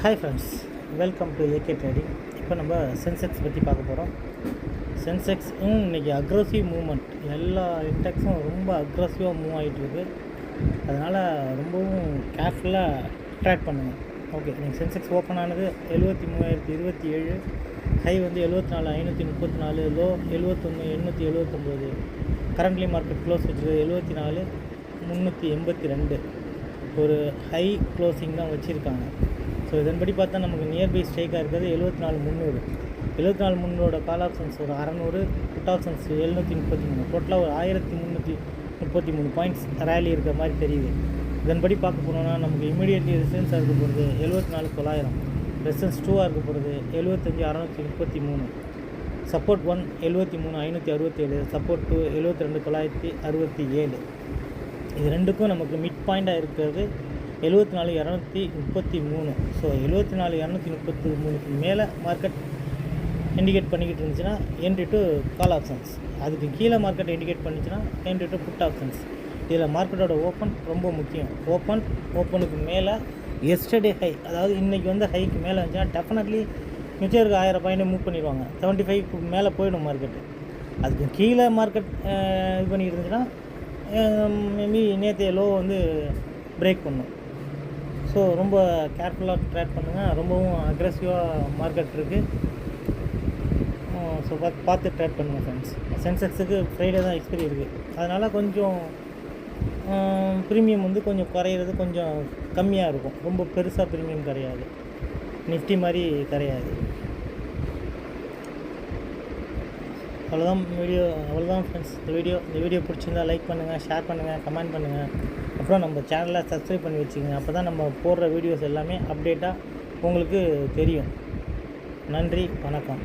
Hi friends, welcome to AK trading. இப்போ நம்ம Sensex பற்றி பார்க்க போகிறோம். சென்செக்ஸும் இன்றைக்கி அக்ரெசிவ் மூவ்மெண்ட், எல்லா இன்டெக்ஸும் ரொம்ப அக்ரெசிவாக மூவ் ஆகிட்டுருக்கு. அதனால் ரொம்பவும் கேர்ஃபுல்லாக ட்ராக் பண்ணுங்கள். ஓகே, நீங்கள் சென்செக்ஸ் ஓப்பன் ஆனது 73,027, ஹை வந்து 74,534, லோ 71,879, கரண்ட்லி மார்க்கெட் க்ளோஸ் வச்சுருக்கு 74,382. ஒரு ஹை க்ளோசிங் தான் வச்சுருக்காங்க. ஸோ இதன்படி பார்த்தா நமக்கு நியர்பை ஸ்ட்ரைக்காக இருக்கிறது 74,300. 74,300 கால் ஆப்ஷன்ஸ் ஒரு 600, புட் ஆப்ஷன்ஸ் 733, டோட்டலாக ஒரு 1,333 பாயிண்ட்ஸ் ரேலி இருக்கிற மாதிரி தெரியுது. இதன்படி பார்க்க போனோம்னா நமக்கு இமீடியட்லி ரெசிஸ்டன்ஸாக இருக்க போகிறது 74,900, ரெசிஸ்டன்ஸ் 2ஆக இருக்க போகிறது 75,633, சப்போர்ட் 1 73,567, சப்போர்ட் 2 72,967. இது ரெண்டுக்கும் நமக்கு மிட் பாயிண்டாக இருக்கிறது 74,233. ஸோ 74,233க்கு மேலே மார்க்கெட் இண்டிகேட் பண்ணிக்கிட்டு இருந்துச்சுன்னா என்ட்ரி டு கால் ஆப்ஷன்ஸ், அதுக்கு கீழே மார்க்கெட் இண்டிகேட் பண்ணிச்சுன்னா என்ட்ரி டு புட் ஆப்ஷன்ஸ். இதில் மார்க்கெட்டோட ஓப்பன் ரொம்ப முக்கியம். ஓப்பனுக்கு மேலே எஸ்டர்டே ஹை, அதாவது இன்றைக்கி வந்து ஹைக்கு மேலே இருந்துச்சுன்னா டெஃபினெட்லி மிச்சருக்கு 1000 பாயிண்ட் மூவ் பண்ணிடுவாங்க. 75க்கு மேலே போயிடும் மார்க்கெட்டு. அதுக்கு கீழே மார்க்கெட் இது பண்ணிக்கிட்டு இருந்துச்சுன்னா மேபி நேற்றைய லோ வந்து பிரேக் பண்ணும். ஸோ ரொம்ப கேர்ஃபுல்லாக ட்ரேட் பண்ணுங்கள். ரொம்பவும் அக்ரெசிவாக மார்க்கெட் இருக்குது. ஸோ பார்த்து ட்ரேட் பண்ணுங்கள் ஃப்ரெண்ட்ஸ். சென்செக்ஸுக்கு ஃப்ரைடே தான் எக்ஸ்பைரி இருக்குது. அதனால் கொஞ்சம் ப்ரீமியம் வந்து கொஞ்சம் குறையிறது கொஞ்சம் கம்மியாக இருக்கும். ரொம்ப பெருசாக ப்ரீமியம் கிடையாது, நிஃப்டி மாதிரி கிடையாது. அவ்வளோதான் ஃப்ரெண்ட்ஸ். இந்த வீடியோ பிடிச்சிருந்தா லைக் பண்ணுங்கள், ஷேர் பண்ணுங்கள், கமெண்ட் பண்ணுங்கள். அப்புறம் நம்ம சேனலை சப்ஸ்கிரைப் பண்ணி வச்சுக்கோங்க. அப்போ தான் நம்ம போடுற வீடியோஸ் எல்லாமே அப்டேட்டாக உங்களுக்கு தெரியும். நன்றி, வணக்கம்.